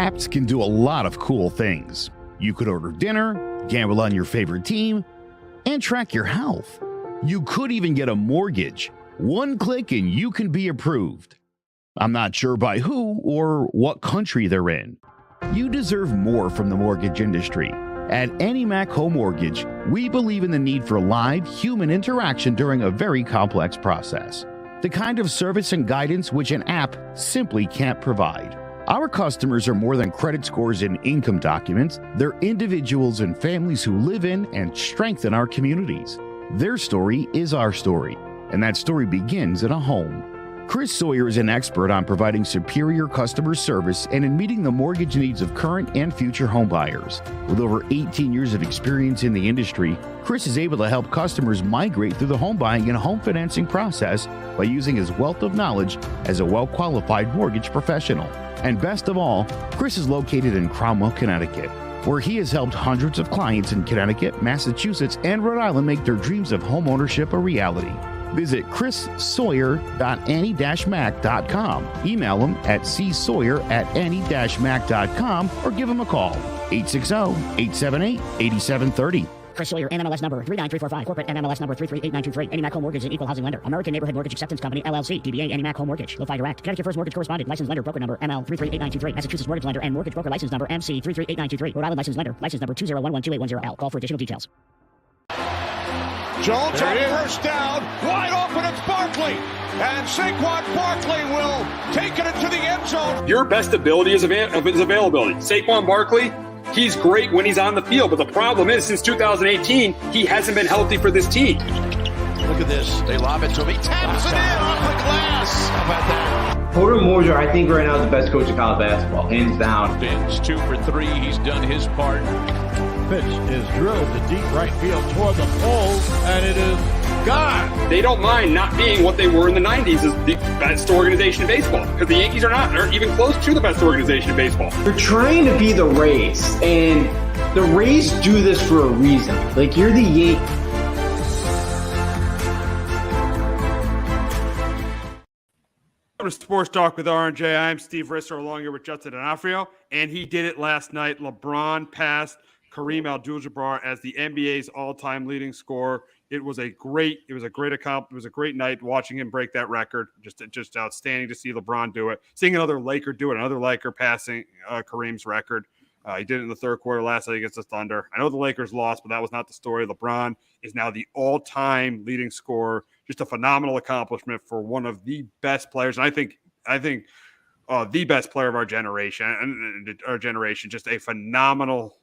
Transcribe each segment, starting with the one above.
Apps can do a lot of cool things. You could order dinner, gamble on your favorite team, and track your health. You could even get a mortgage. One click and you can be approved. I'm not sure by who or what country they're in. You deserve more from the mortgage industry. At AnyMac Home Mortgage, we believe in the need for live human interaction during a very complex process. The kind of service and guidance which an app simply can't provide. Our customers are more than credit scores and income documents. They're individuals and families who live in and strengthen our communities. Their story is our story, and that story begins in a home. Chris Sawyer is an expert on providing superior customer service and in meeting the mortgage needs of current and future homebuyers. With over 18 years of experience in the industry, Chris is able to help customers migrate through the home buying and home financing process by using his wealth of knowledge as a well-qualified mortgage professional. And best of all, Chris is located in Cromwell, Connecticut, where he has helped hundreds of clients in Connecticut, Massachusetts, and Rhode Island make their dreams of homeownership a reality. Visit chrissawyer.any-mac.com. Email him at csawyer@any-mac.com or give him a call, 860-878-8730. Chris Sawyer, NMLS number 39345, corporate NMLS number 338923. AnyMac Home Mortgage is an equal housing lender. American Neighborhood Mortgage Acceptance Company, LLC. DBA AnyMac Home Mortgage. Low FIDO Direct. Connecticut First Mortgage Correspondent. License lender. Broker number ML 338923. Massachusetts Mortgage Lender and Mortgage Broker License number MC 338923. Rhode Island License Lender. License number 201128110L. Call for additional details. Jones on first down. Wide open. It's Barkley. And Saquon Barkley will take it into the end zone. Your best ability is availability. Saquon Barkley, he's great when he's on the field, but the problem is since 2018, he hasn't been healthy for this team. Look at this. They lob it to him. He taps it in off the glass. How about that? Porter Moser, I think right now is the best coach in college basketball, hands down. Fins 2 for 3. He's done his part. Pitch is drilled to deep right field toward the pole, and it is gone. They don't mind not being what they were in the 90s as the best organization in baseball, because the Yankees are not. They're even close to the best organization in baseball. They're trying to be the Rays, and the Rays do this for a reason. Like, you're the Yankees. Sports Talk with R&J. I'm Steve Risser along here with Justin D'Onofrio, and he did it last night. LeBron passed Kareem Abdul-Jabbar as the NBA's all-time leading scorer. It was a great accomplishment. It was a great night watching him break that record. Just outstanding to see LeBron do it. Seeing another Laker do it, another Laker passing Kareem's record. He did it in the third quarter last night against the Thunder. I know the Lakers lost, but that was not the story. LeBron is now the all-time leading scorer. Just a phenomenal accomplishment for one of the best players. And I think the best player of our generation. Just a phenomenal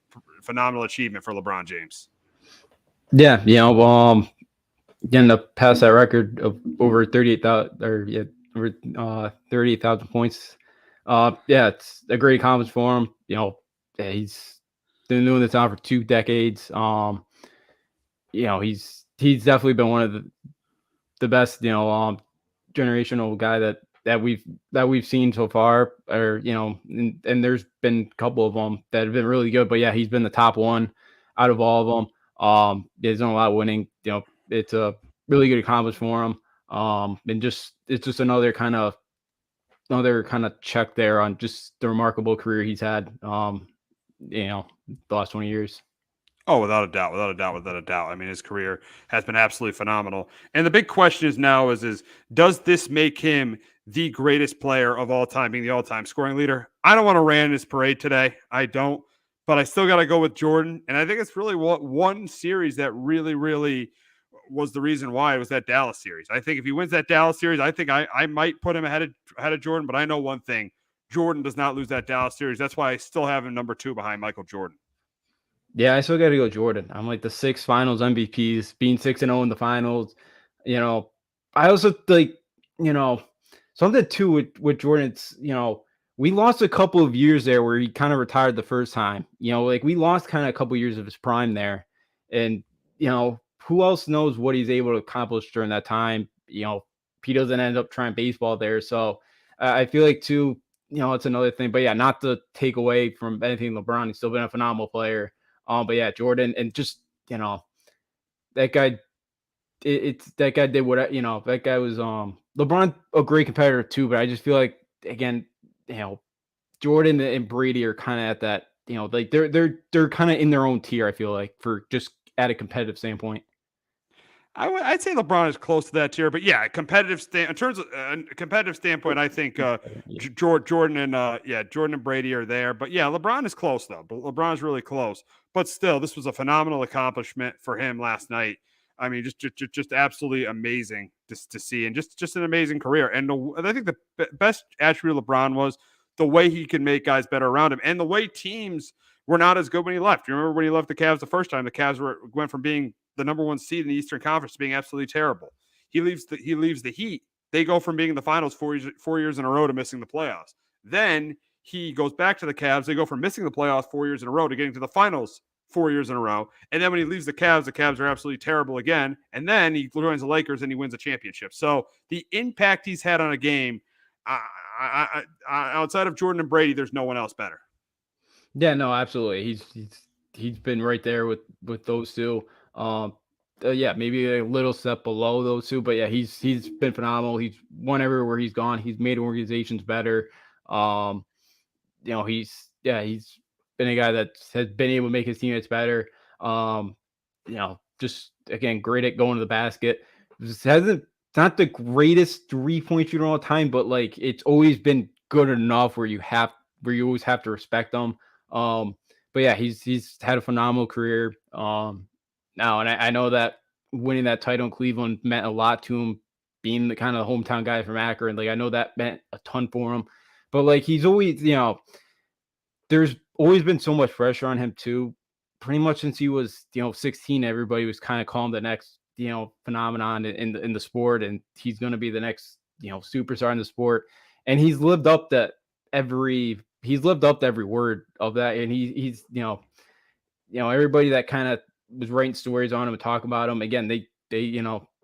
achievement for LeBron James. Yeah, getting to pass that record of over 38,000 points. It's a great accomplishment for him. He's been doing this now for 2 decades. He's definitely been one of the best, generational guy that we've seen so far. And there's been a couple of them that have been really good. But yeah, he's been the top one out of all of them. He's done a lot of winning. It's a really good accomplishment for him. And it's just another kind of check there on just the remarkable career he's had. The last 20 years. Oh, without a doubt. I mean, his career has been absolutely phenomenal. And the big question is now is does this make him the greatest player of all time, being the all-time scoring leader? I don't want to ran his parade today. I don't. But I still got to go with Jordan. And I think it's really one series that really, really was the reason why. It was that Dallas series. I think if he wins that Dallas series, I think I might put him ahead of Jordan. But I know one thing. Jordan does not lose that Dallas series. That's why I still have him number 2 behind Michael Jordan. Yeah, I still got to go Jordan. I'm like the 6 finals MVPs, being 6-0 in the finals. I also something too with Jordan. It's, we lost a couple of years there where he kind of retired the first time. We lost kind of a couple of years of his prime there. And, who else knows what he's able to accomplish during that time? He doesn't end up trying baseball there. So I feel like too, it's another thing. But yeah, not to take away from anything LeBron. He's still been a phenomenal player. But yeah, Jordan, and just, that guy, that guy did what, that guy was, LeBron, a great competitor too, but I just feel like, again, Jordan and Brady are kind of at that, like they're kind of in their own tier, I feel like, for just at a competitive standpoint. I'd say LeBron is close to that tier, but yeah, in terms of competitive standpoint, I think Jordan and Jordan and Brady are there. But yeah, LeBron is close though. But LeBron is really close. But still, this was a phenomenal accomplishment for him last night. I mean, just absolutely amazing to see, and just an amazing career. And I think the best attribute of LeBron was the way he could make guys better around him, and the way teams were not as good when he left. You remember when he left the Cavs the first time? The Cavs went from being the number one seed in the Eastern Conference to being absolutely terrible. He leaves the Heat. They go from being in the finals 4 years in a row to missing the playoffs. Then he goes back to the Cavs. They go from missing the playoffs 4 years in a row to getting to the finals 4 years in a row. And then when he leaves the Cavs are absolutely terrible again. And then he joins the Lakers and he wins a championship. So the impact he's had on a game, outside of Jordan and Brady, there's no one else better. Yeah, no, absolutely. He's been right there with those two. Yeah, maybe a little step below those two, but yeah, he's been phenomenal. He's won everywhere he's gone. He's made organizations better. He's been a guy that has been able to make his teammates better. Just again, great at going to the basket. Not the greatest 3-point shooter all the time, but like it's always been good enough where you always have to respect him. But yeah, he's had a phenomenal career. Now, and I know that winning that title in Cleveland meant a lot to him, being the kind of hometown guy from Akron. Like I know that meant a ton for him, but like he's always, there's always been so much pressure on him too. Pretty much since he was, 16, everybody was kind of calling the next, phenomenon in the sport, and he's going to be the next, superstar in the sport. And he's lived up to every word of that. And he's everybody that kind of was writing stories on him and talking about him again, they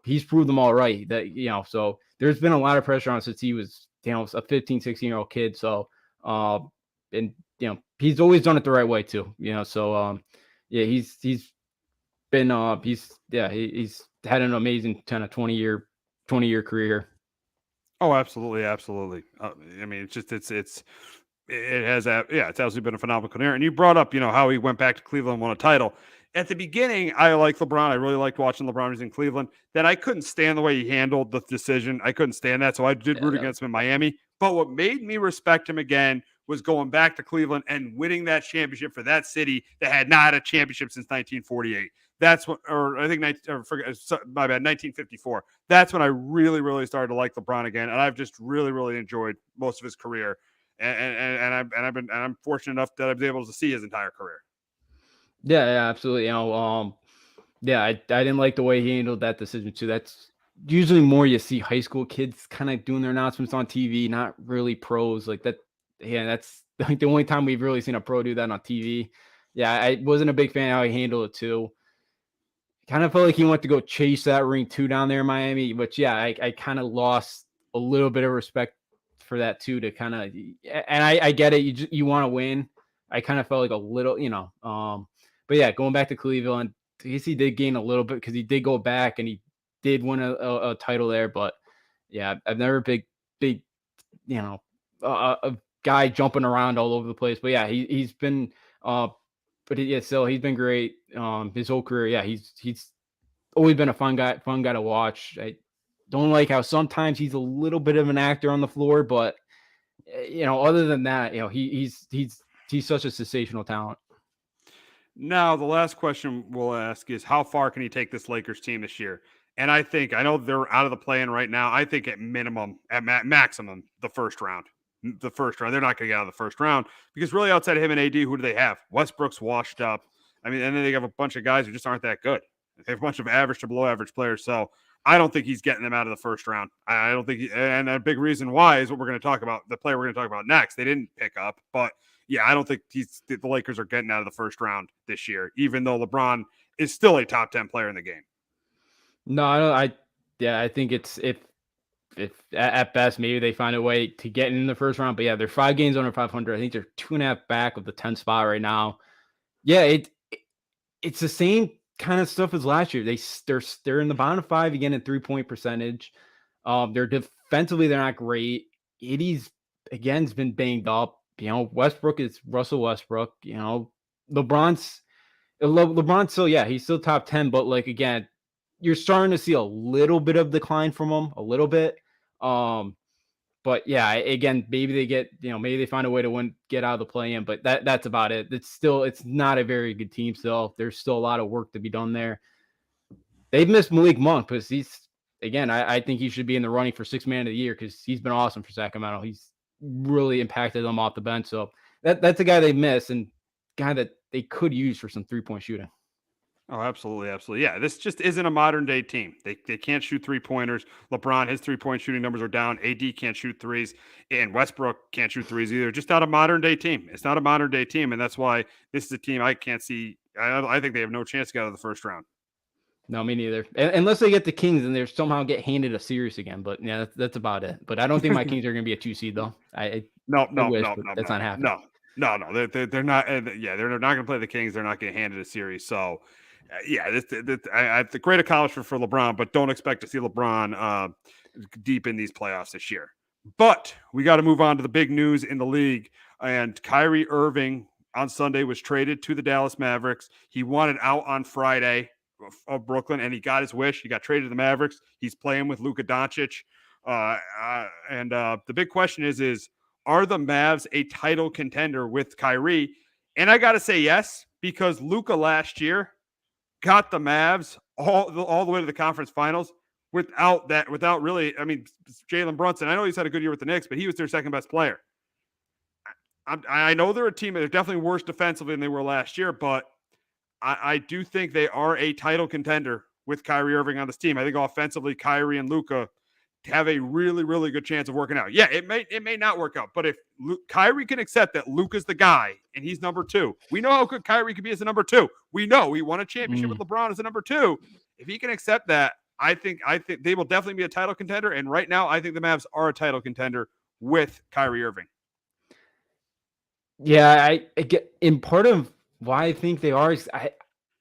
he's proved them all right, that so there's been a lot of pressure on him since he was a 15, 16-year-old kid. So and he's always done it the right way too, so yeah, he's had an amazing kind of 20-year career. Oh, absolutely. I mean, it's absolutely been a phenomenal career. And you brought up, how he went back to Cleveland and won a title. At the beginning, I liked LeBron. I really liked watching LeBron when he was in Cleveland. Then I couldn't stand the way he handled the decision. I couldn't stand that. So I did root against him in Miami. But what made me respect him again was going back to Cleveland and winning that championship for that city that had not had a championship since 1948. That's what, or I think, my bad, 1954. That's when I really, really started to like LeBron again. And I've just really, really enjoyed most of his career. And I'm fortunate enough that I was able to see his entire career. Yeah, absolutely. I didn't like the way he handled that decision too. That's usually more you see high school kids kind of doing their announcements on TV, not really pros like that. Yeah, that's like the only time we've really seen a pro do that on TV. Yeah, I wasn't a big fan of how he handled it too. Kind of felt like he went to go chase that ring too down there in Miami, but yeah, I kind of lost a little bit of respect for that too, to kind of, and I get it. You want to win. I kind of felt like a little, but yeah, going back to Cleveland, I guess he did gain a little bit because he did go back and he did win a title there. But yeah, I've never big, a guy jumping around all over the place. But yeah, he's been, still he's been great. His whole career, yeah, he's always been a fun guy to watch. I don't like how sometimes he's a little bit of an actor on the floor, but other than that, he's such a sensational talent. Now, the last question we'll ask is, how far can he take this Lakers team this year? And I know they're out of the play-in right now. I think at maximum, the first round. They're not going to get out of the first round because really outside of him and AD, who do they have? Westbrook's washed up. I mean, and then they have a bunch of guys who just aren't that good. They have a bunch of average to below average players. So I don't think he's getting them out of the first round. I don't think and a big reason why is what we're going to talk about. The player we're going to talk about next, they didn't pick up, but yeah, I don't think the Lakers are getting out of the first round this year, even though LeBron is still a top 10 player in the game. No, I think it's if at best maybe they find a way to get in the first round, but yeah, they're 5 games under 500. I think they're 2.5 back of the 10th spot right now. Yeah, it's the same kind of stuff as last year. They're in the bottom 5 again in 3-point percentage. They're defensively, they're not great. Eddie's again's been banged up. Westbrook is Russell Westbrook. LeBron's still, he's still top 10, but like again, you're starting to see a little bit of decline from him, a little bit. But yeah, again, maybe they get, maybe they find a way to get out of the play-in, but that's about it. It's not a very good team still. There's still a lot of work to be done there. They've missed Malik Monk because I think he should be in the running for sixth man of the year because he's been awesome for Sacramento. He's really impacted them off the bench. So that's a guy they miss and guy that they could use for some three-point shooting. Oh, absolutely. Absolutely. Yeah. This just isn't a modern day team. They can't shoot 3-pointers. LeBron, his 3-point shooting numbers are down. AD can't shoot threes, and Westbrook can't shoot threes either. Just not a modern day team. It's not a modern day team. And that's why this is a team I can't see. I think they have no chance to get out of the first round. No, me neither. Unless they get the Kings and they somehow get handed a series again. But yeah, that's about it. But I don't think my Kings are going to be a 2 seed though. No, that's not happening. No. They're not. Yeah, they're not going to play the Kings. They're not getting handed a series. So, the great accomplishment for LeBron, but don't expect to see LeBron deep in these playoffs this year. But we got to move on to the big news in the league. And Kyrie Irving on Sunday was traded to the Dallas Mavericks. He wanted out on Friday of Brooklyn, and he got his wish. He got traded to the Mavericks. He's playing with Luka Doncic. And the big question is are the Mavs a title contender with Kyrie? And I got to say yes, because Luka last year got the Mavs all the way to the conference finals without really, Jalen Brunson. I know he's had a good year with the Knicks, but he was their second best player. I know they're a team that are definitely worse defensively than they were last year, but I do think they are a title contender with Kyrie Irving on this team. I think offensively, Kyrie and Luka have a really, really good chance of working out. Yeah, it may not work out, but if Kyrie can accept that Luka's the guy and he's number 2, we know how good Kyrie could be as a number 2. We know he won a championship with LeBron as a number 2. If he can accept that, I think they will definitely be a title contender. And right now, I think the Mavs are a title contender with Kyrie Irving. Yeah, I get in part of why I think they are. I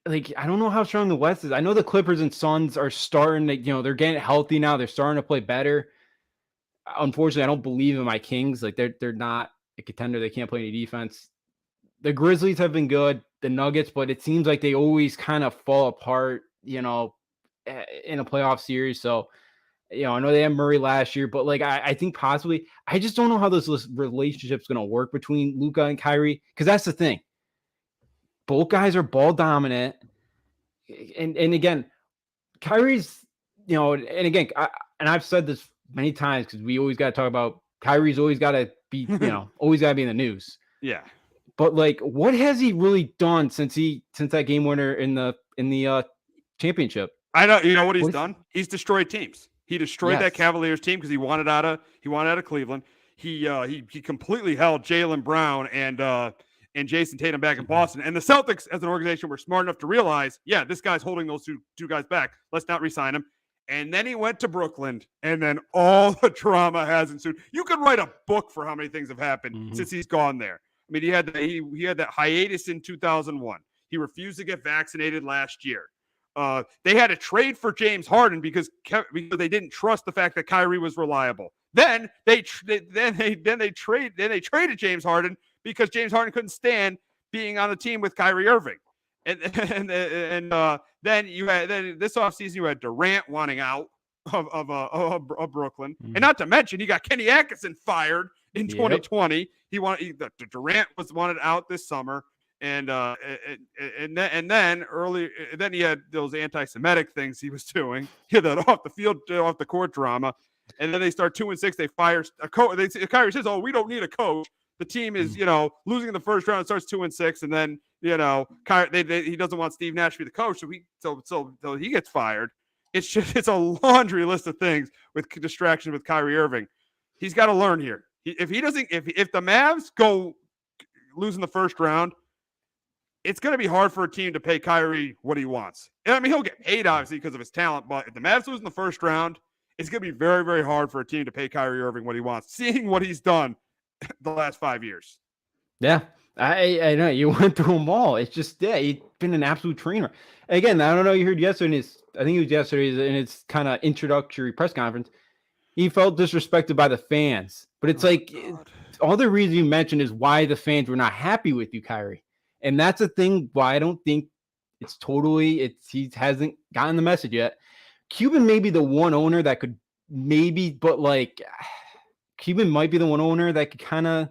don't know how strong the West is. I know the Clippers and Suns are starting to, they're getting healthy now. They're starting to play better. Unfortunately, I don't believe in my Kings. Like they're not a contender. They can't play any defense. The Grizzlies have been good, the Nuggets, but it seems like they always kind of fall apart, in a playoff series. So, I know they had Murray last year, but I think possibly, I just don't know how this relationship's going to work between Luka and Kyrie. Cause that's the thing. Both guys are ball dominant. And again, Kyrie's, and again, I've said this many times because we always got to talk about Kyrie's always got to be, always got to be in the news. Yeah. But what has he really done since that game winner in the championship? I know, you know what he's done? He's destroyed teams. He destroyed that Cavaliers team because he wanted out of Cleveland. He completely held Jaylen Brown and Jason Tatum back in Boston. And the Celtics, as an organization, were smart enough to realize, this guy's holding those two guys back. Let's not re-sign him. And then he went to Brooklyn, and then all the drama has ensued. You could write a book for how many things have happened since he's gone there. I mean, he had that hiatus in 2001. He refused to get vaccinated last year. They had to trade for James Harden because they didn't trust the fact that Kyrie was reliable. Then they traded James Harden because James Harden couldn't stand being on the team with Kyrie Irving. And then this offseason you had Durant wanting out of Brooklyn. And not to mention he got Kenny Atkinson fired in 2020. Durant was wanted out this summer. And then he had those anti-Semitic things he was doing. He had that off the court drama. And then they start 2-6. They fire a coach. Kyrie says, "Oh, we don't need a coach." The team is, losing in the first round. It starts 2-6, and then he doesn't want Steve Nash to be the coach, so he gets fired. It's a laundry list of things with distractions with Kyrie Irving. He's got to learn here. If the Mavs go lose in the first round, it's going to be hard for a team to pay Kyrie what he wants. And I mean, he'll get paid obviously because of his talent, but if the Mavs lose in the first round, it's going to be very, very hard for a team to pay Kyrie Irving what he wants, seeing what he's done the last 5 years. Yeah, I know you went through them all. It's just, he's been an absolute trainer. Again, I don't know. You heard yesterday I think it was yesterday in his kind of introductory press conference. He felt disrespected by the fans, but it's all the reasons you mentioned is why the fans were not happy with you, Kyrie. And that's the thing why I don't think he hasn't gotten the message yet. Cuban may be the one owner that could maybe, but like Cuban might be the one owner that could kind of,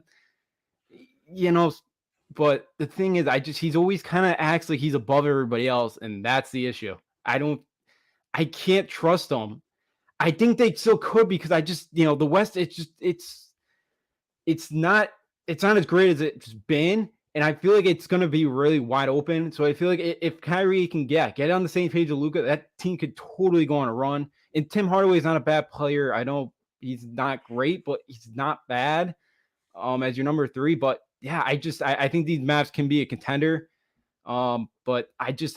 but the thing is, he's always kind of acts like he's above everybody else. And that's the issue. I can't trust him. I think they still could because the West, it's not as great as it's been. And I feel like it's going to be really wide open. So I feel like if Kyrie can get on the same page with Luka, that team could totally go on a run. And Tim Hardaway is not a bad player. I know he's not great, but he's not bad as your number 3. But yeah, I think these Mavs can be a contender. But I just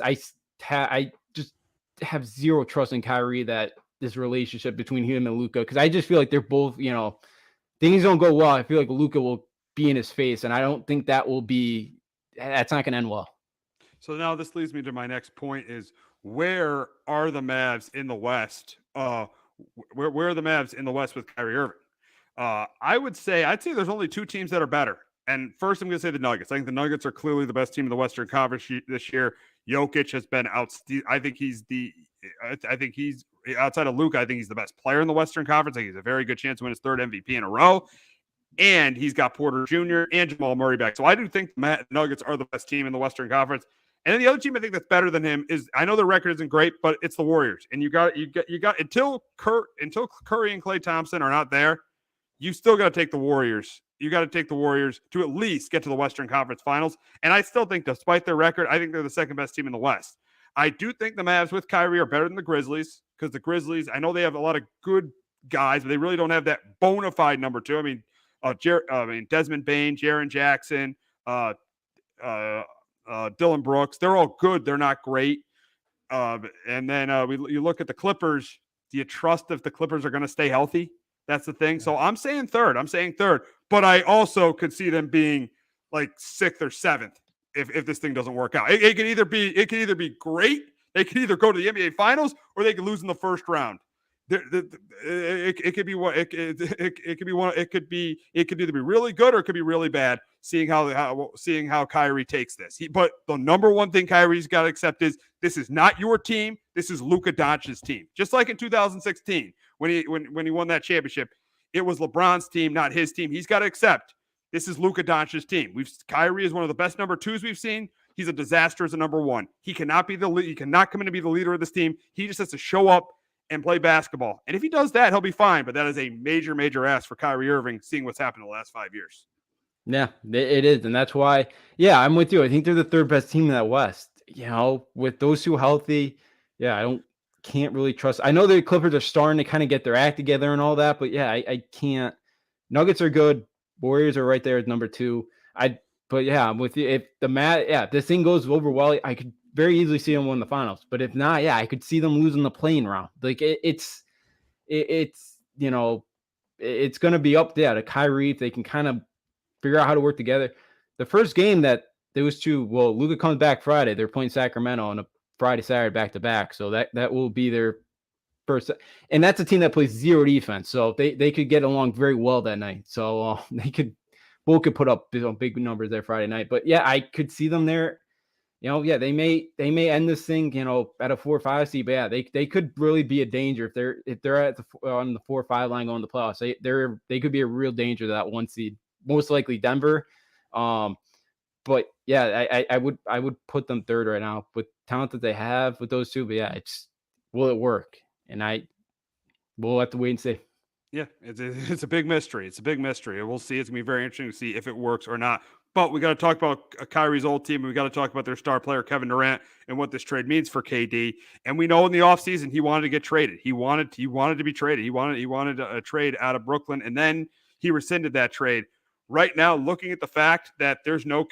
have zero trust in Kyrie that this relationship between him and Luka, because I just feel like they're both, things don't go well. I feel like Luka will be in his face, and I don't think that's not going to end well. So now this leads me to my next point is, where are the Mavs in the West? Where are the Mavs in the West with Kyrie Irving? I'd say there's only 2 teams that are better. And first I'm going to say the Nuggets. I think the Nuggets are clearly the best team in the Western Conference this year. Jokic has been I think he's outside of Luka, I think he's the best player in the Western Conference. I think he's a very good chance to win his 3rd MVP in a row. And he's got Porter Jr. and Jamal Murray back. So I do think the Nuggets are the best team in the Western Conference. And then the other team I think that's better than him is, I know their record isn't great, but it's the Warriors. And you got until Curry and Klay Thompson are not there, you still got to take the Warriors. You got to take the Warriors to at least get to the Western Conference Finals. And I still think, despite their record, I think they're the second best team in the West. I do think the Mavs with Kyrie are better than the Grizzlies, because the Grizzlies, I know they have a lot of good guys, but they really don't have that bona fide number 2. I mean, Desmond Bain, Jaren Jackson, Dylan Brooks, they're all good. They're not great. And then you look at the Clippers. Do you trust if the Clippers are going to stay healthy? That's the thing. So I'm saying third, but I also could see them being like 6th or 7th if this thing doesn't work out. It could either be great. They could either go to the NBA Finals, or they could lose in the first round. It could be what it could be one. It could either be really good or it could be really bad. Seeing how Kyrie takes this, but the number one thing Kyrie's got to accept is this is not your team. This is Luka Doncic's team. Just like in 2016 when he won that championship, it was LeBron's team, not his team. He's got to accept this is Luka Doncic's team. Kyrie is one of the best number 2s we've seen. He's a disaster as a number 1. He cannot come in to be the leader of this team. He just has to show up and play basketball. And if he does that, he'll be fine. But that is a major, major ask for Kyrie Irving, seeing what's happened in the last 5 years. Yeah, it is. And that's why, I'm with you. I think they're the 3rd best team in that West. With those 2 healthy, I can't really trust. I know the Clippers are starting to kind of get their act together and all that, but I can't. Nuggets are good. Warriors are right there at number 2. I'm with you. If this thing goes over well, I could very easily see them win the finals. But if not, I could see them losing the play-in round. Like it's going to be up there to Kyrie if they can kind of figure out how to work together. The first game that there was Luka comes back Friday. They're playing Sacramento on a Friday, Saturday back-to-back. So that will be their first. And that's a team that plays 0 defense. So they could get along very well that night. So both could put up big numbers there Friday night. But I could see them there. They may end this thing, at a 4 or 5 seed, but they could really be a danger if they're at on the 4 or 5 line going to the playoffs. They could be a real danger to that 1 seed, most likely Denver. But I would put them 3rd right now with talent that they have with those 2. But will it work? And we'll have to wait and see. Yeah, it's a big mystery. It's a big mystery. We'll see. It's going to be very interesting to see if it works or not. But we got to talk about Kyrie's old team, and we got to talk about their star player, Kevin Durant, and what this trade means for KD. And we know in the offseason he wanted to get traded. He wanted to be traded. He wanted a trade out of Brooklyn, and then he rescinded that trade. Right now, looking at the fact that there's no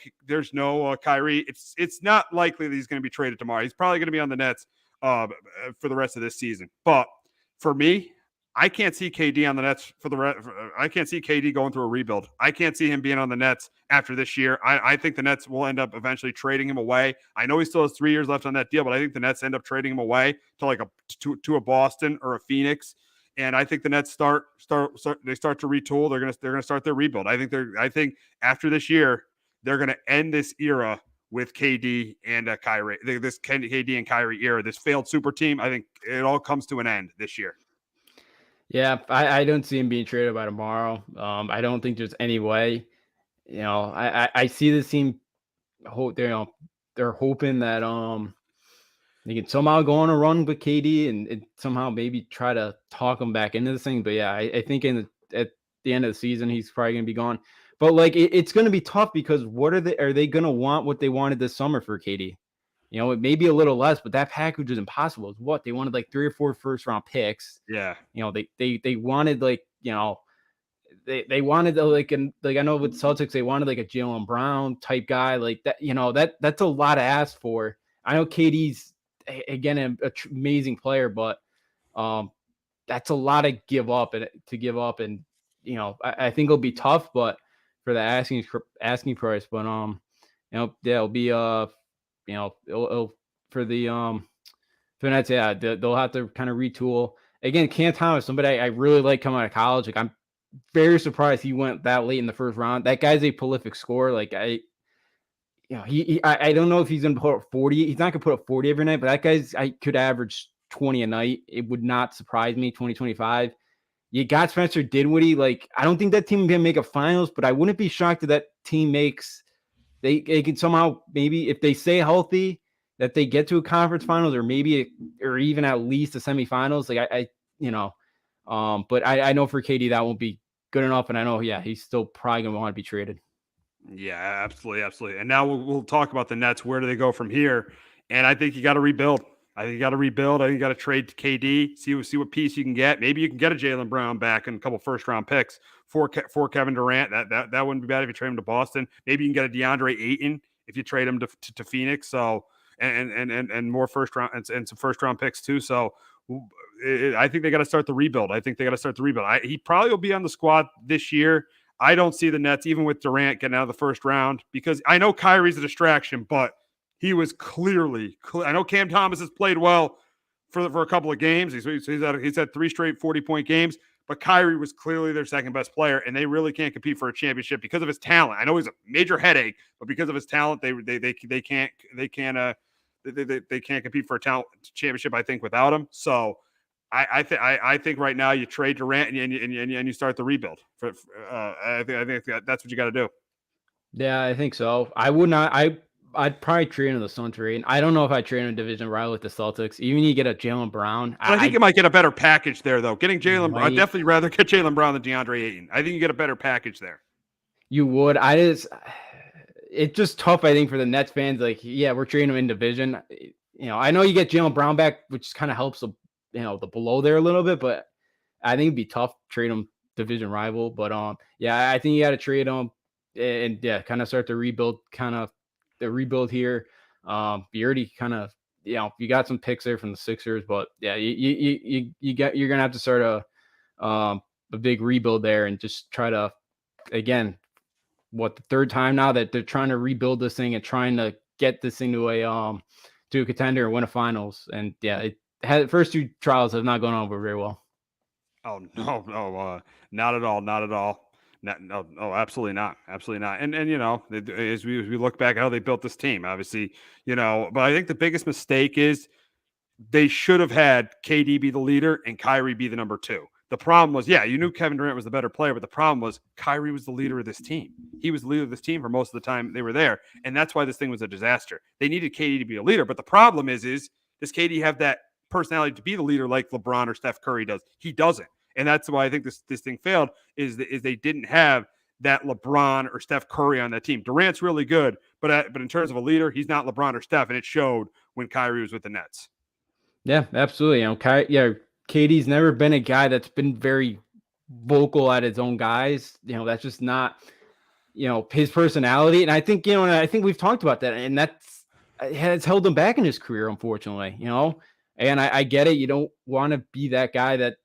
Kyrie, it's not likely that he's going to be traded tomorrow. He's probably going to be on the Nets for the rest of this season. But for me, I can't see KD on the Nets I can't see KD going through a rebuild. I can't see him being on the Nets after this year. I think the Nets will end up eventually trading him away. I know he still has 3 years left on that deal, but I think the Nets end up trading him away to a Boston or a Phoenix. And I think the Nets start to retool. They're gonna start their rebuild. I think after this year, they're gonna end this era with KD and Kyrie. This KD and Kyrie era, this failed super team. I think it all comes to an end this year. Yeah, I don't see him being traded by tomorrow. I don't think there's any way. I see this team. They're hoping that they can somehow go on a run with KD and somehow maybe try to talk him back into this thing. But yeah, I think at the end of the season, he's probably going to be gone. But like, it's going to be tough because are they going to want what they wanted this summer for KD? It may be a little less, but that package is impossible. It's what they wanted, like 3 or 4 first round picks. Yeah. They wanted they wanted I know with Celtics, they wanted like a Jaylen Brown type guy like that. That's a lot to ask for. I know KD's again an amazing player, but that's a lot to give up and I think it'll be tough, but for the asking price, but it'll be it'll for the Nets, yeah, they'll have to kind of retool again. Cam Thomas, somebody I really like coming out of college. Like, I'm very surprised he went that late in the first round. That guy's a prolific scorer. Like, I don't know if he's gonna put up 40. He's not gonna put up 40 every night, but I could average 20 a night. It would not surprise me. 2025. You got Spencer Dinwiddie. Like, I don't think that team can make a finals, but I wouldn't be shocked if that team makes. They can somehow, maybe if they stay healthy, that they get to a conference finals or even at least the semifinals. Like but I know for KD that won't be good enough, and I know he's still probably gonna want to be traded. Yeah, absolutely. And now we'll talk about the Nets. Where do they go from here? And I think you got to rebuild. I think you got to trade to KD. See what piece you can get. Maybe you can get a Jaylen Brown back and a couple first round picks for Kevin Durant. That wouldn't be bad if you trade him to Boston. Maybe you can get a DeAndre Ayton if you trade him to Phoenix. So and more first round and some first round picks too. So I think they got to start the rebuild. He probably will be on the squad this year. I don't see the Nets, even with Durant getting out of the first round, because I know Kyrie's a distraction, but he was clearly. I know Cam Thomas has played well for a couple of games. He's had 3 straight 40-point games, but Kyrie was clearly their second best player, and they really can't compete for a championship because of his talent. I know he's a major headache, but because of his talent, they can't compete for a talent championship, I think, without him. So I think right now you trade Durant and you start the rebuild. I think that's what you got to do. Yeah, I think so. I'd probably trade him the Suns trade. I don't know if I trade him a division rival with the Celtics. Even you get a Jaylen Brown. I think you might get a better package there, though. Getting Jaylen Brown, I'd definitely rather get Jaylen Brown than DeAndre Ayton. I think you get a better package there. You would. It's just tough, I think, for the Nets fans. Like, yeah, we're trading him in division. I know you get Jaylen Brown back, which kind of helps the below there a little bit, but I think it'd be tough to trade him division rival. But I think you got to trade him and kind of start the rebuild, here. You already kind of, you got some picks there from the Sixers, but yeah, you're gonna have to start a big rebuild there and just try to, again, the third time now that they're trying to rebuild this thing and trying to get this thing to a contender and win a finals. And first 2 trials have not gone over very well. Oh no, not at all. No, absolutely not. And as we look back at how they built this team, obviously, but I think the biggest mistake is they should have had KD be the leader and Kyrie be the number 2. The problem was, you knew Kevin Durant was the better player, but the problem was Kyrie was the leader of this team. He was the leader of this team for most of the time they were there, and that's why this thing was a disaster. They needed KD to be a leader, but the problem is does KD have that personality to be the leader like LeBron or Steph Curry does? He doesn't. And that's why I think this thing failed is they didn't have that LeBron or Steph Curry on that team. Durant's really good, but in terms of a leader, he's not LeBron or Steph, and it showed when Kyrie was with the Nets. Yeah, absolutely. KD's never been a guy that's been very vocal at his own guys. That's just not, his personality. And I think, and I think we've talked about that, and has held him back in his career, unfortunately, and I get it. You don't want to be that guy that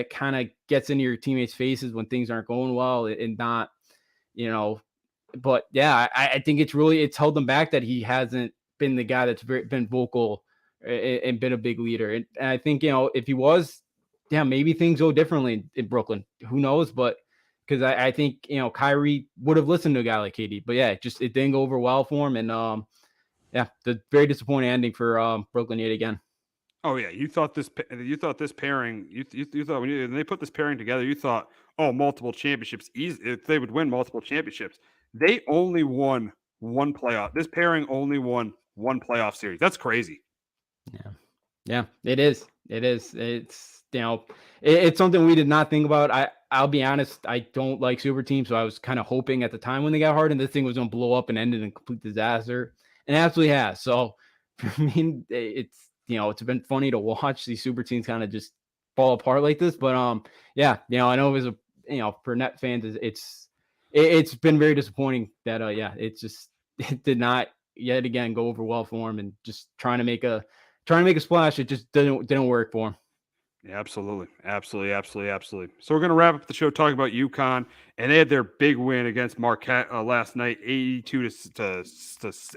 kind of gets into your teammates' faces when things aren't going well and not, but I think it's held him back that he hasn't been the guy that's been vocal and been a big leader. And I think, if he was, yeah, maybe things go differently in Brooklyn. Who knows? But because I think, Kyrie would have listened to a guy like KD. But yeah, it didn't go over well for him. And yeah, the very disappointing ending for Brooklyn yet again. Oh yeah, you thought this pairing. You thought when they put this pairing together, you thought, oh, multiple championships. Easy, if they would win multiple championships. They only won one playoff. This pairing only won one playoff series. That's crazy. Yeah, it is. It is. It's it's something we did not think about. I'll be honest, I don't like super teams, so I was kind of hoping at the time when they got Harden, this thing was going to blow up and end in a complete disaster, and it absolutely has. So, I mean, it's been funny to watch these super teams kind of just fall apart like this. But yeah, I know it was for net fans, it's been very disappointing that it did not yet again go over well for him, and just trying to make a splash, it just didn't work for him. Yeah, absolutely. So we're going to wrap up the show talking about UConn, and they had their big win against Marquette last night, 82 to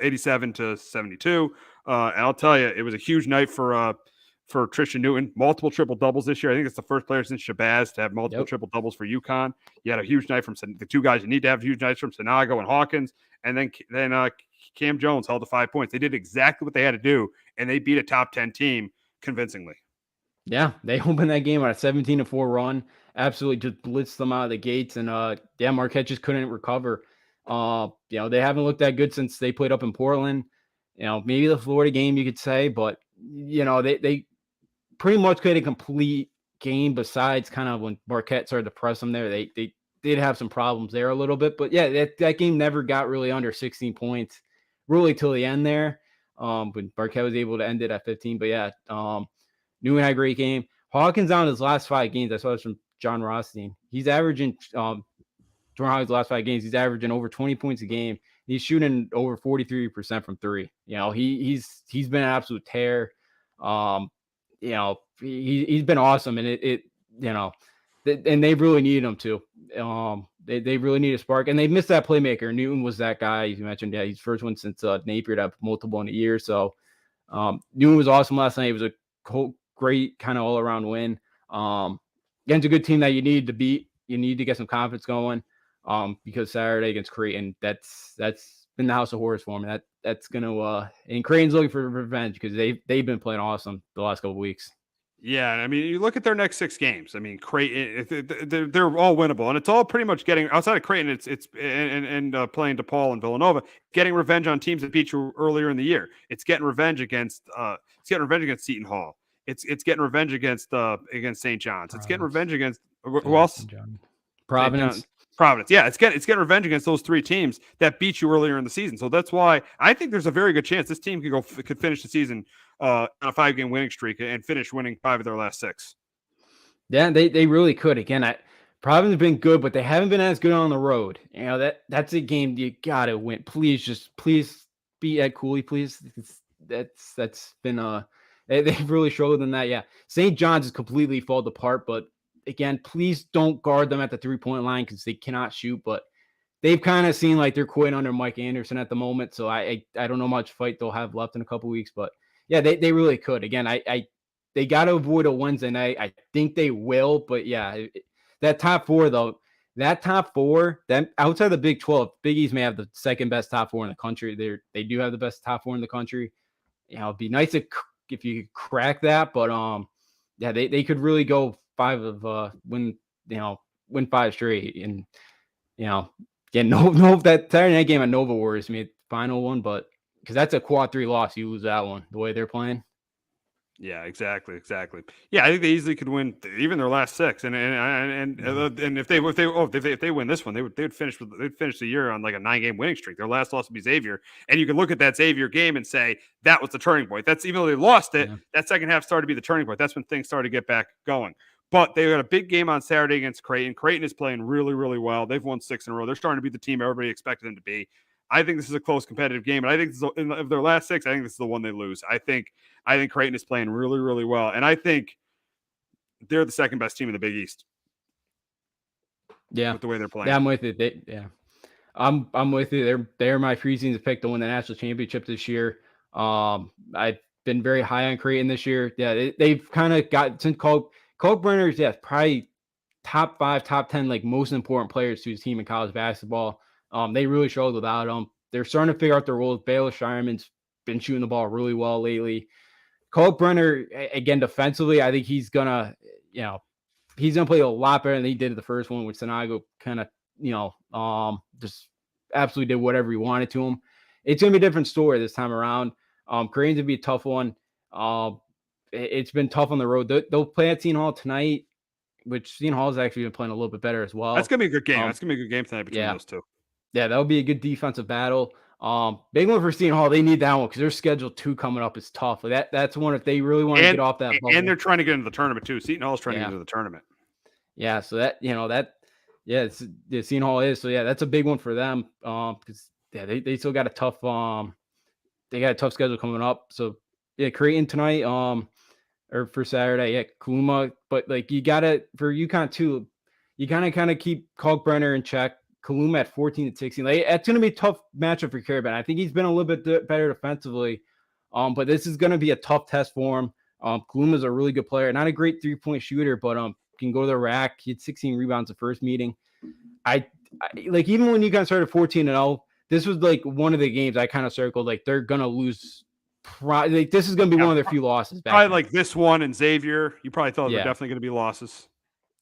87 to 72. And I'll tell you, it was a huge night for Tristan Newton. Multiple triple doubles this year. I think it's the first player since Shabazz to have multiple triple doubles for UConn. You had a huge night from the two guys you need to have huge nights from, Sanago and Hawkins, and then Cam Jones held to 5 points. They did exactly what they had to do, and they beat a top 10 team convincingly. Yeah, they opened that game on a 17-4 run. Absolutely just blitzed them out of the gates. And Marquette just couldn't recover. They haven't looked that good since they played up in Portland. Maybe the Florida game you could say, but they pretty much played a complete game besides kind of when Marquette started to press them there. They did have some problems there a little bit. But yeah, that game never got really under 16 points really till the end there. When Marquette was able to end it at 15. But yeah, Newman had a great game. Hawkins on his last 5 games. I saw this from John Rothstein. He's averaging during Hawkins' last 5 games. He's averaging over 20 points a game. He's shooting over 43% from 3. He's been an absolute tear. He's been awesome, and and they really needed him to. They really need a spark, and they missed that playmaker. Newton was that guy, as you mentioned. Yeah, he's the first one since Napier to have multiple in a year. So Newton was awesome last night. It was a great kind of all around win. Against a good team that you need to beat. You need to get some confidence going. Because Saturday against Creighton, that's been the house of horrors for me. That's gonna and Creighton's looking for revenge because they've been playing awesome the last couple of weeks. Yeah, I mean, you look at their next 6 games. I mean, Creighton, they're all winnable, and it's all pretty much getting outside of Creighton. It's playing DePaul and Villanova, getting revenge on teams that beat you earlier in the year. It's getting revenge against Seton Hall. It's getting revenge against St. John's. It's getting revenge against who else? Providence. Yeah, it's getting revenge against those 3 teams that beat you earlier in the season. So that's why I think there's a very good chance this team could finish the season on a 5-game winning streak and finish winning 5 of their last 6. Yeah, they really could. Again, Providence have been good, but they haven't been as good on the road. That's a game you gotta win. Please beat Ed Cooley, please. That's been they've really struggled in that. Yeah, St. John's has completely fallen apart, but again, please don't guard them at the 3-point line because they cannot shoot. But they've kind of seemed like they're quitting under Mike Anderson at the moment. So I don't know how much fight they'll have left in a couple weeks. But yeah, they really could. Again, they got to avoid a Wednesday night. I think they will. But yeah, that top 4 though, that outside the Big 12, Big East may have the second best top 4 in the country. They do have the best top 4 in the country. It'd be nice if you could crack that. But yeah, they could really go 5 of win 5 straight, and that Saturday night game at Nova worries me, final one, but because that's a quad 3 loss, you lose that one the way they're playing. Yeah, exactly. Yeah, I think they easily could win even their last 6, and if they win this one, they'd finish the year on like a 9-game winning streak. Their last loss would be Xavier, and you can look at that Xavier game and say that was the turning point. That's even though they lost it, that second half started to be the turning point. That's when things started to get back going. But they got a big game on Saturday against Creighton. Creighton is playing really, really well. They've won 6 in a row. They're starting to be the team everybody expected them to be. I think this is a close competitive game, and I think of their last 6, I think this is the one they lose. I think Creighton is playing really, really well, and I think they're the second best team in the Big East. Yeah, with the way they're playing. Yeah, I'm with it. I'm with you. They're my preseason pick to win the national championship this year. I've been very high on Creighton this year. Yeah, they've kind of got since Kalkbrenner is probably top 5, top 10 like most important players to his team in college basketball. They really struggled without him. They're starting to figure out their roles. Baylor Shireman's been shooting the ball really well lately. Kalkbrenner, again, defensively, I think he's gonna play a lot better than he did the first one, with Sanago kind of, just absolutely did whatever he wanted to him. It's gonna be a different story this time around. Kareem's gonna be a tough one. It's been tough on the road. They'll play at Seton Hall tonight, which Seton Hall's actually been playing a little bit better as well. That's gonna be a good game. That's gonna be a good game tonight between those two. Yeah, that'll be a good defensive battle. Big one for Seton Hall. They need that one because their schedule 2 coming up is tough. That's one if they really want to get off that bubble. And they're trying to get into the tournament too. Seton Hall's trying to get into the tournament. Yeah, so Seton Hall is. So that's a big one for them. Because they still got a tough schedule coming up. So Creighton tonight, or for Saturday, Kaluma. But like you gotta for UConn too, you kind of keep Kalkbrenner in check. Kaluma at 14-16. Like, it's going to be a tough matchup for Carabin. I think he's been a little bit better defensively, but this is going to be a tough test for him. Kaluma's a really good player, not a great 3-point shooter, but can go to the rack. He had 16 rebounds the first meeting. I like even when UConn started 14-0, this was like one of the games I kind of circled. Like they're going to lose. This is going to be one of their few losses. Probably like this one and Xavier. You probably thought they're definitely going to be losses.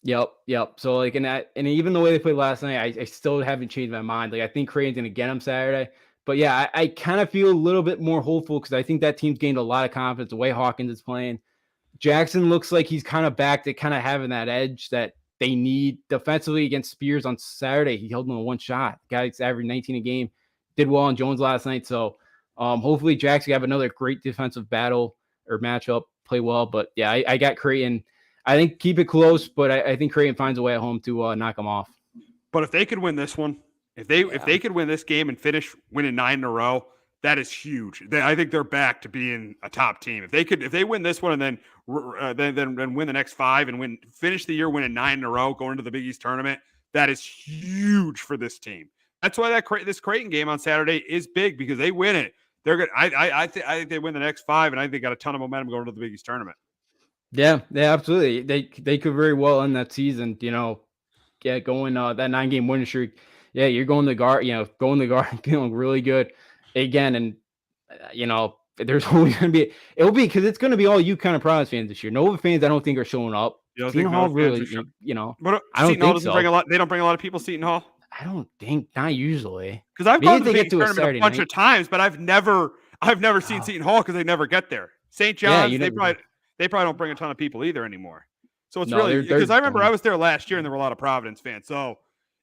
Yep. So like, and even the way they played last night, I still haven't changed my mind. Like I think Creighton's gonna get them Saturday, but I kind of feel a little bit more hopeful because I think that team's gained a lot of confidence. The way Hawkins is playing, Jackson looks like he's kind of back to kind of having that edge that they need defensively against Spears on Saturday. He held him on one shot. The guy's averaged 19 a game, did well on Jones last night. So hopefully Jackson have another great defensive battle or matchup, play well. But I got Creighton. I think keep it close, but I think Creighton finds a way at home to knock them off. But if they could win this one, if they could win this game and finish winning 9 in a row, that is huge. I think they're back to being a top team. If they win this one and then win the next 5 and finish the year winning 9 in a row, going into the Big East tournament, that is huge for this team. That's why this Creighton game on Saturday is big because they win it. They're good. I think they win the next 5, and I think they got a ton of momentum going to the Big East tournament. Yeah, absolutely. They could very well end that season, going that 9-game winning streak. Yeah, you're going the guard, feeling really good again. And, there's only going to it'll be because it's going to be all UConn and Providence fans this year. Nova fans, I don't think are showing up. You don't Seton think Hall Nova really, fans are I don't Seton Hall think so. They don't bring a lot of people to Seton Hall? I don't think, not usually. Because I've gone to the Big East to tournament a bunch of times, but I've never seen Seton Hall because they never get there. St. John's, they probably don't bring a ton of people either anymore. So it's really because I remember I was there last year and there were a lot of Providence fans. So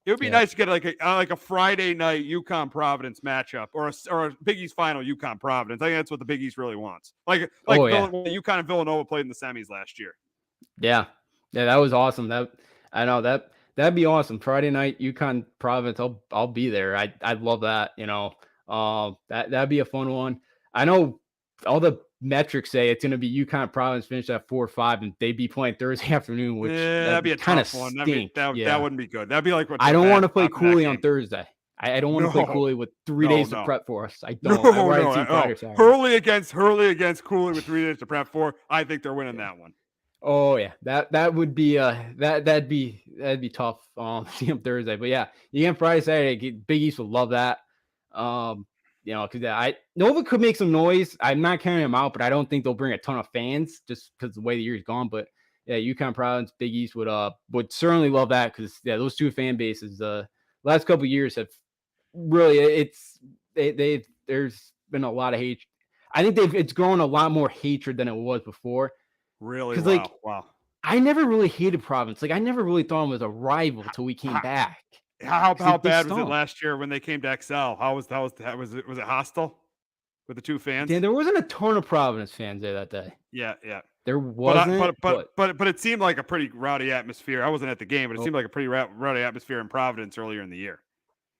it would be nice to get like a Friday night UConn Providence matchup or a Big East final UConn Providence. I think that's what the Big East really wants. When UConn and Villanova played in the semis last year. Yeah, that was awesome. That'd be awesome. Friday night UConn Providence. I'll be there. I'd love that. That'd be a fun one. I know all the metrics say it's going to be UConn Providence finish at 4-5, and they'd be playing Thursday afternoon, which that'd be a kind of tough one. That wouldn't be good. That'd be like what I don't want to play Cooley on Thursday. I don't want to play Cooley with 3 days to prep for us. I don't. Hurley against Cooley with 3 days to prep for. I think they're winning that one. Oh yeah, that would be that'd be tough. See them Thursday, but yeah, again Friday, Saturday, Big East would love that. Because Nova could make some noise. I'm not counting them out, but I don't think they'll bring a ton of fans just because the way the year's gone. But yeah, UConn Providence, Big East would certainly love that because those two fan bases last couple of years have really there's been a lot of hate. I think it's grown a lot more hatred than it was before. Really? Wow. I never really hated Providence. Like I never really thought him was a rival until we came back. How bad was it last year when they came to XL? Was it hostile with the two fans? Yeah, there wasn't a ton of Providence fans there that day. Yeah. There wasn't. But it seemed like a pretty rowdy atmosphere. I wasn't at the game, but it seemed like a pretty rowdy atmosphere in Providence earlier in the year.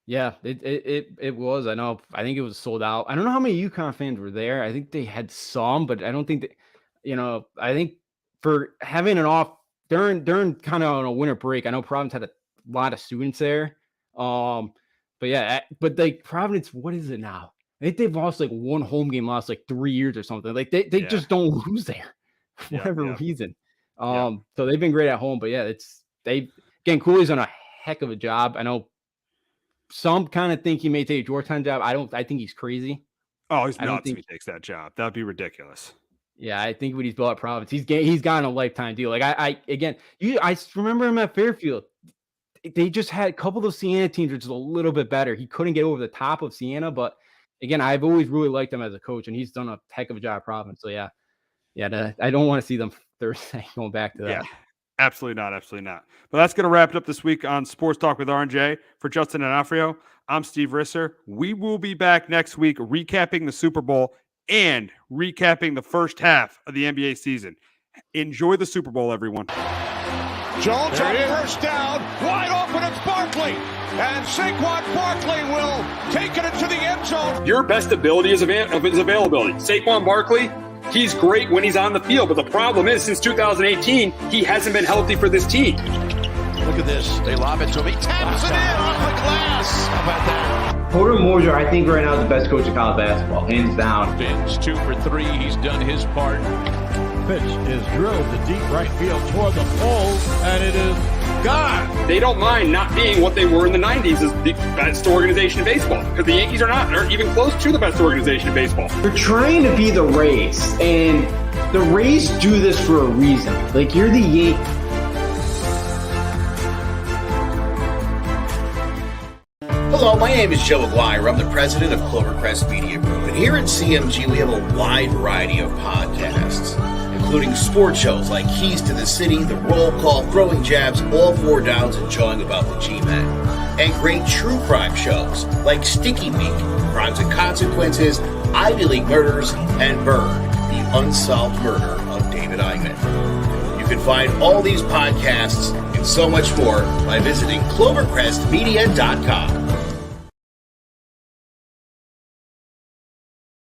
Yeah, it was. I know. I think it was sold out. I don't know how many UConn fans were there. I think they had some, but I don't think that. I think for having an off during kind of on a winter break, I know Providence had a lot of students there. But like Providence, what is it now? I think they've lost like one home game, lost like 3 years or something. Like they just don't lose there for whatever reason. So they've been great at home, but yeah, Cooley's done a heck of a job. I know some kind of think he may take a Georgetown job. I think he's crazy. Oh, he's nuts if he takes that job. That'd be ridiculous. Yeah, I think when he's built at Providence, he's gotten a lifetime deal. Like I remember him at Fairfield. They just had a couple of Siena teams, which is a little bit better. He couldn't get over the top of Siena, but again, I've always really liked him as a coach, and he's done a heck of a job at Providence. So yeah, I don't want to see them Thursday going back to that. Yeah, absolutely not. But that's going to wrap it up this week on Sports Talk with R&J. For Justin and Afrio, I'm Steve Risser. We will be back next week recapping the Super Bowl and recapping the first half of the NBA season. Enjoy the Super Bowl, everyone. Jones on first down, wide open, it's Barkley. And Saquon Barkley will take it into the end zone. Your best ability is availability. Saquon Barkley, he's great when he's on the field, but the problem is since 2018, he hasn't been healthy for this team. Look at this. They lob it to him. He taps it in off the glass. How about that? Porter Moser, I think right now is the best coach of college basketball, hands down. Fins 2 for 3. He's done his part. Pitch is drilled to deep right field toward the pole, and it is gone. They don't mind not being what they were in the 90s as the best organization in baseball, because the Yankees aren't even close to the best organization in baseball. You're trying to be the Rays, and the Rays do this for a reason. Like, you're the Yankees. Hello, my name is Joe Aguirre. I'm the president of Clovercrest Media Group, and here at CMG we have a wide variety of podcasts, including sports shows like Keys to the City, The Roll Call, Throwing Jabs, All Four Downs, and Jawing About the G-Men, and great true crime shows like Sticky Meat, Crimes and Consequences, Ivy League Murders, and Bird, the unsolved murder of David Eichmann. You can find all these podcasts and so much more by visiting clovercrestmedia.com.